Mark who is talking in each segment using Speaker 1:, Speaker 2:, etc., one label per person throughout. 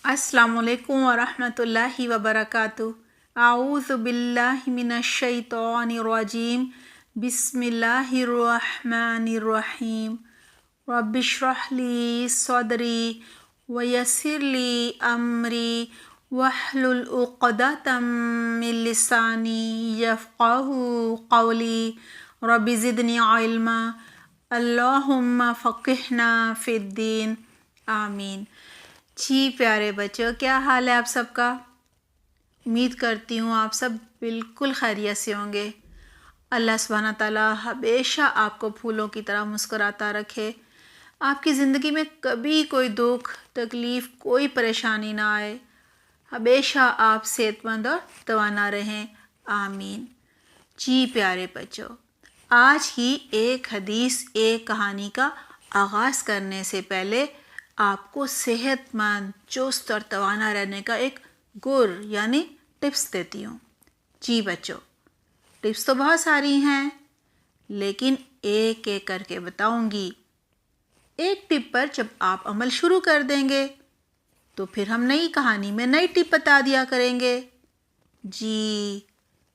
Speaker 1: अस्सलामु अलैकुम वरहमतुल्लाहि वबरकातुहू। आऊज़ु बिल्लाहि मिनश्शैतानिर्रजीम। बिस्मिल्लाहिर्रहमानिर्रहीम। रब्बिश्रह ली सदरी वयस्सिरली अमरी वहलुल उक़दतम मिन लिसानी यफ़क़हू क़ौली। रब्बि ज़िदनी इल्मा। अल्लाहुम्मा फ़क़िहना फ़िद्दीन। आमीन। जी प्यारे बच्चों, क्या हाल है आप सबका? उम्मीद करती हूँ आप सब बिल्कुल खैरियत से होंगे। अल्लाह सुब्हाना ताला हमेशा आपको फूलों की तरह मुस्कुराता रखे, आपकी ज़िंदगी में कभी कोई दुख तकलीफ़ कोई परेशानी ना आए, हमेशा आप सेहतमंद और तवाना रहें। आमीन। जी प्यारे बच्चों, आज की एक हदीस एक कहानी का आगाज़ करने से पहले आपको सेहतमंद चुस्त और तवाना रहने का एक गुर यानी टिप्स देती हूँ। जी बच्चों, टिप्स तो बहुत सारी हैं, लेकिन एक एक करके बताऊंगी। एक टिप पर जब आप अमल शुरू कर देंगे तो फिर हम नई कहानी में नई टिप बता दिया करेंगे। जी,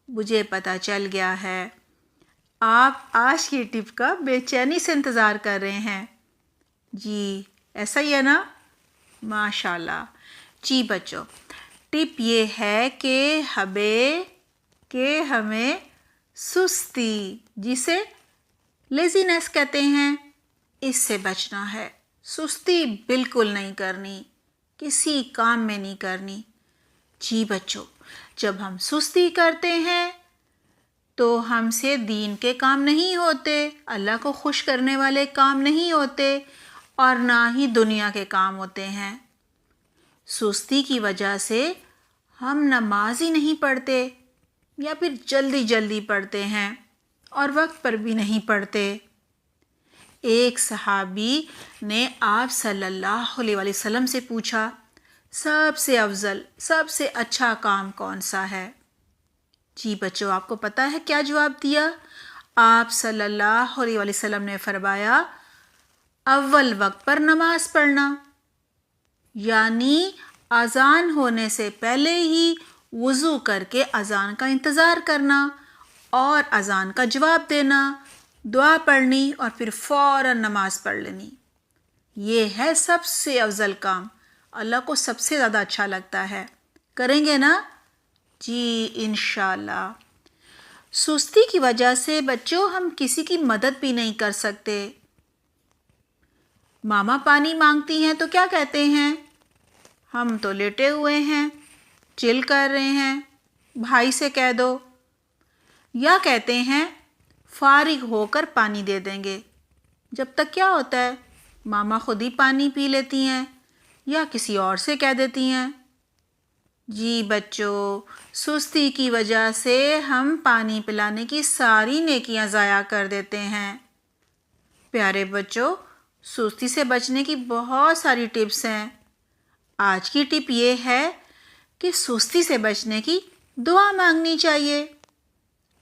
Speaker 1: मुझे पता चल गया है आप आज की टिप का बेचैनी से इंतज़ार कर रहे हैं। जी, ऐसा ही है ना? माशाल्लाह। जी बच्चों, टिप ये है कि हमें सुस्ती, जिसे लेज़ीनेस कहते हैं, इससे बचना है। सुस्ती बिल्कुल नहीं करनी, किसी काम में नहीं करनी। जी बच्चों, जब हम सुस्ती करते हैं तो हमसे दीन के काम नहीं होते, अल्लाह को खुश करने वाले काम नहीं होते और ना ही दुनिया के काम होते हैं। सुस्ती की वजह से हम नमाज ही नहीं पढ़ते या फिर जल्दी जल्दी पढ़ते हैं और वक्त पर भी नहीं पढ़ते। एक सहाबी ने आप सल्लल्लाहु अलैहि वसल्लम से पूछा, सबसे अफजल सबसे अच्छा काम कौन सा है? जी बच्चों, आपको पता है क्या जवाब दिया? आप सल्लल्लाहु अलैहि वसल्लम ने फरमाया, अव्वल वक्त पर नमाज पढ़ना, यानी अजान होने से पहले ही वज़ू करके अजान का इंतज़ार करना और अजान का जवाब देना, दुआ पढ़नी और फिर फ़ौरन नमाज पढ़ लेनी। ये है सबसे अफजल काम, अल्लाह को सबसे ज़्यादा अच्छा लगता है। करेंगे ना? जी इंशाल्लाह। सुस्ती की वजह से बच्चों हम किसी की मदद भी नहीं कर सकते। मामा पानी मांगती हैं तो क्या कहते हैं? हम तो लेटे हुए हैं, चिल कर रहे हैं, भाई से कह दो। या कहते हैं फारिग होकर पानी दे देंगे। जब तक क्या होता है, मामा खुद ही पानी पी लेती हैं या किसी और से कह देती हैं। जी बच्चों, सुस्ती की वजह से हम पानी पिलाने की सारी नेकियां ज़ाया कर देते हैं। प्यारे बच्चों, सुस्ती से बचने की बहुत सारी टिप्स हैं। आज की टिप ये है कि सुस्ती से बचने की दुआ मांगनी चाहिए।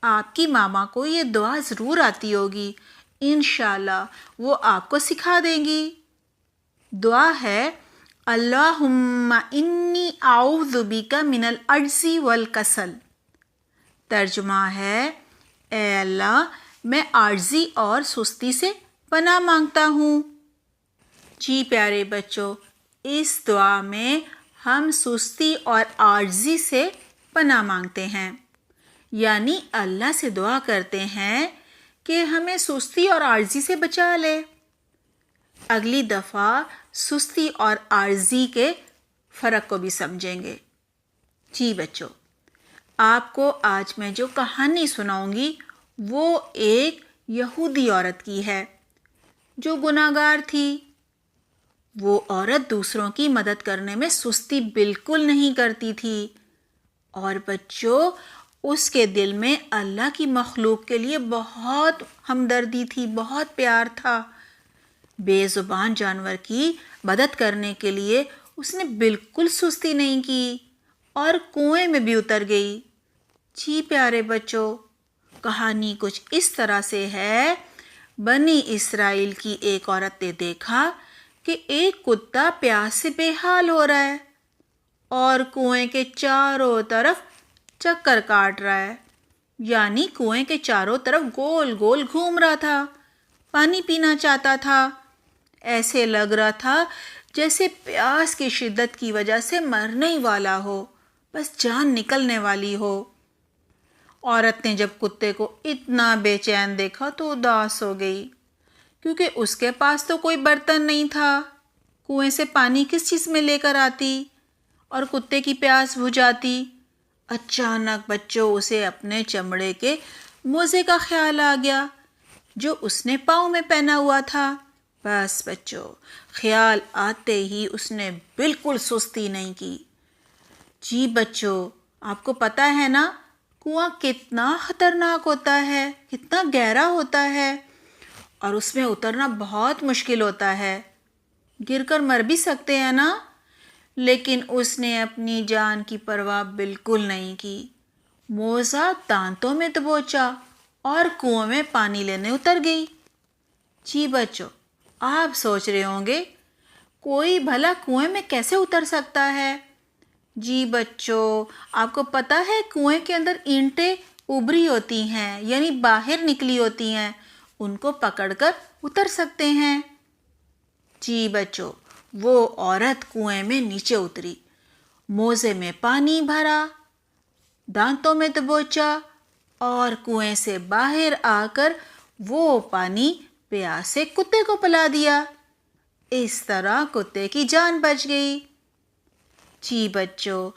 Speaker 1: आपकी मामा को ये दुआ ज़रूर आती होगी, इंशाल्लाह वो आपको सिखा देंगी। दुआ है, अल्लाहुम्मा इन्नी आऊज़ु बिका मिनल अज्ज़ी वल कसल। तर्जुमा है, ए अल्लाह, मैं आर्जी और सुस्ती से पनाह मांगता हूँ। जी प्यारे बच्चों, इस दुआ में हम सुस्ती और आर्जी से पनाह मांगते हैं, यानी अल्लाह से दुआ करते हैं कि हमें सुस्ती और आर्जी से बचा ले। अगली दफ़ा सुस्ती और आर्जी के फ़र्क को भी समझेंगे। जी बच्चों, आपको आज मैं जो कहानी सुनाऊंगी वो एक यहूदी औरत की है जो गुनाहगार थी। वो औरत दूसरों की मदद करने में सुस्ती बिल्कुल नहीं करती थी और बच्चों, उसके दिल में अल्लाह की मखलूक के लिए बहुत हमदर्दी थी, बहुत प्यार था। बेजुबान जानवर की मदद करने के लिए उसने बिल्कुल सुस्ती नहीं की और कुएं में भी उतर गई। जी प्यारे बच्चों, कहानी कुछ इस तरह से है। बनी इसराइल की एक औरत ने देखा कि एक कुत्ता प्यास से बेहाल हो रहा है, اور کنویں کے چاروں طرف چکر کاٹ رہا ہے، یعنی کنویں کے چاروں طرف گول گول گھوم رہا تھا، پانی پینا چاہتا تھا۔ ایسے لگ رہا تھا جیسے پیاس کی شدت کی وجہ سے مرنے ہی والا ہو، بس جان نکلنے والی ہو۔ عورت نے جب کتے کو اتنا بے چین دیکھا تو اداس ہو گئی، کیونکہ اس کے پاس تو کوئی برتن نہیں تھا، کنویں سے پانی کس چیز میں لے کر آتی اور کتے کی پیاس بجھاتی۔ اچانک بچوں اسے اپنے چمڑے کے موزے کا خیال آ گیا جو اس نے پاؤں میں پہنا ہوا تھا۔ بس بچوں، خیال آتے ہی اس نے بالکل سستی نہیں کی۔ جی بچوں، آپ کو پتہ ہے نا کنواں کتنا خطرناک ہوتا ہے، کتنا گہرا ہوتا ہے، اور اس میں اترنا بہت مشکل ہوتا ہے، گر کر مر بھی سکتے ہیں نا۔ لیکن اس نے اپنی جان کی پرواہ بالکل نہیں کی، موزہ دانتوں میں دبوچا اور کنویں میں پانی لینے اتر گئی۔ جی بچوں، آپ سوچ رہے ہوں گے کوئی بھلا کنویں میں کیسے اتر سکتا ہے؟ جی بچوں، آپ کو پتہ ہے کنویں کے اندر اینٹیں ابھری ہوتی ہیں، یعنی باہر نکلی ہوتی ہیں، ان کو پکڑ کر اتر سکتے ہیں۔ جی بچوں، وہ عورت کنویں میں نیچے اتری، موزے میں پانی بھرا، دانتوں میں دبوچا اور کنویں سے باہر آ کر وہ پانی پیاسے کتے کو پلا دیا۔ اس طرح کتے کی جان بچ گئی۔ جی بچوں،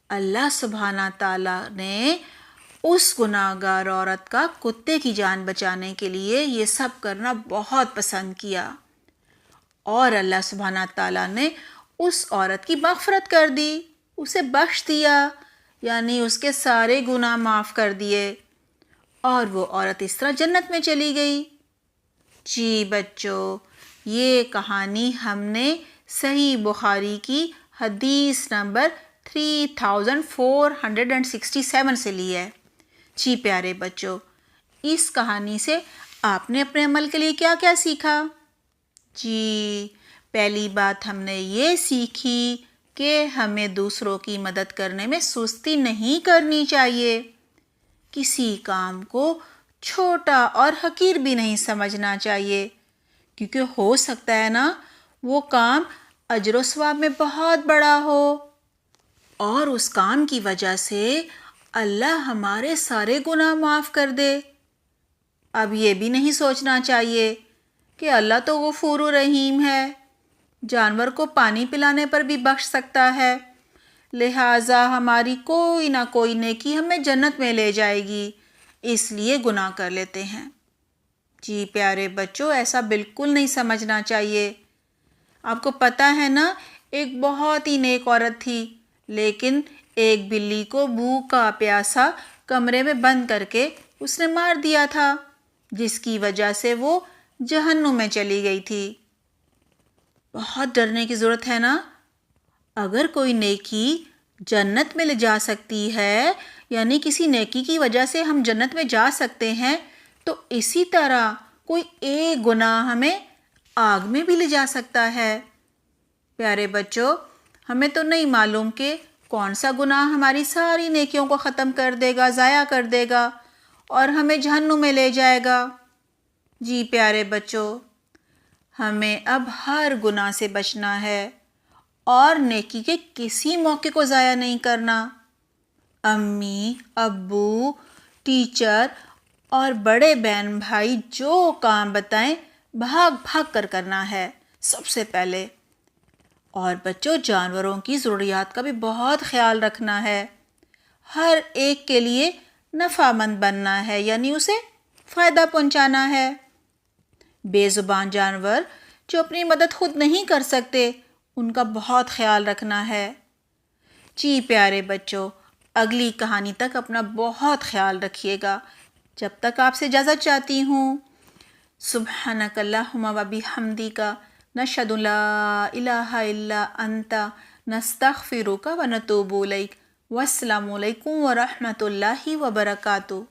Speaker 1: اللہ سبحانہ تعالیٰ نے اس گناہ گار عورت کا کتے کی جان بچانے کے لیے یہ سب کرنا بہت پسند کیا، اور اللہ سبحانہ تعالیٰ نے اس عورت کی مغفرت کر دی، اسے بخش دیا، یعنی اس کے سارے گناہ معاف کر دیے، اور وہ عورت اس طرح جنت میں چلی گئی۔ جی بچوں، یہ کہانی ہم نے صحیح بخاری کی حدیث نمبر 3467 سے لی ہے۔ جی پیارے بچوں، اس کہانی سے آپ نے اپنے عمل کے لیے کیا کیا سیکھا؟ جی، پہلی بات ہم نے یہ سیکھی کہ ہمیں دوسروں کی مدد کرنے میں سستی نہیں کرنی چاہیے، کسی کام کو چھوٹا اور حقیر بھی نہیں سمجھنا چاہیے، کیونکہ ہو سکتا ہے نا وہ کام اجر و ثواب میں بہت بڑا ہو، اور اس کام کی وجہ سے اللہ ہمارے سارے گناہ معاف کر دے۔ اب یہ بھی نہیں سوچنا چاہیے کہ اللہ تو غفور رحیم ہے، جانور کو پانی پلانے پر بھی بخش سکتا ہے، لہٰذا ہماری کوئی نہ کوئی نیکی ہمیں جنت میں لے جائے گی، اس لیے گناہ کر لیتے ہیں۔ جی پیارے بچوں، ایسا بالکل نہیں سمجھنا چاہیے۔ آپ کو پتہ ہے نا ایک بہت ہی نیک عورت تھی، لیکن ایک بلی کو بھوکا پیاسا کمرے میں بند کر کے اس نے مار دیا تھا، جس کی وجہ سے وہ جہنم میں چلی گئی تھی۔ بہت ڈرنے کی ضرورت ہے نا۔ اگر کوئی نیکی جنت میں لے جا سکتی ہے، یعنی کسی نیکی کی وجہ سے ہم جنت میں جا سکتے ہیں، تو اسی طرح کوئی ایک گناہ ہمیں آگ میں بھی لے جا سکتا ہے۔ پیارے بچوں، ہمیں تو نہیں معلوم کہ کون سا گناہ ہماری ساری نیکیوں کو ختم کر دے گا، ضائع کر دے گا اور ہمیں جہنم میں لے جائے گا۔ جی پیارے بچوں، ہمیں اب ہر گناہ سے بچنا ہے اور نیکی کے کسی موقع کو ضائع نہیں کرنا۔ امی، ابو، ٹیچر اور بڑے بہن بھائی جو کام بتائیں بھاگ بھاگ کر کرنا ہے سب سے پہلے۔ اور بچوں، جانوروں کی ضروریات کا بھی بہت خیال رکھنا ہے، ہر ایک کے لیے نفع مند بننا ہے، یعنی اسے فائدہ پہنچانا ہے۔ بے زبان جانور جو اپنی مدد خود نہیں کر سکتے، ان کا بہت خیال رکھنا ہے۔ جی پیارے بچوں، اگلی کہانی تک اپنا بہت خیال رکھیے گا۔ جب تک آپ سے اجازت چاہتی ہوں۔ سبحانک اللہم و بحمدک، نشہد لا الہ الا انت، نستغفرک و نتوب الیک۔ والسلام علیکم ورحمۃ اللہ وبرکاتہ۔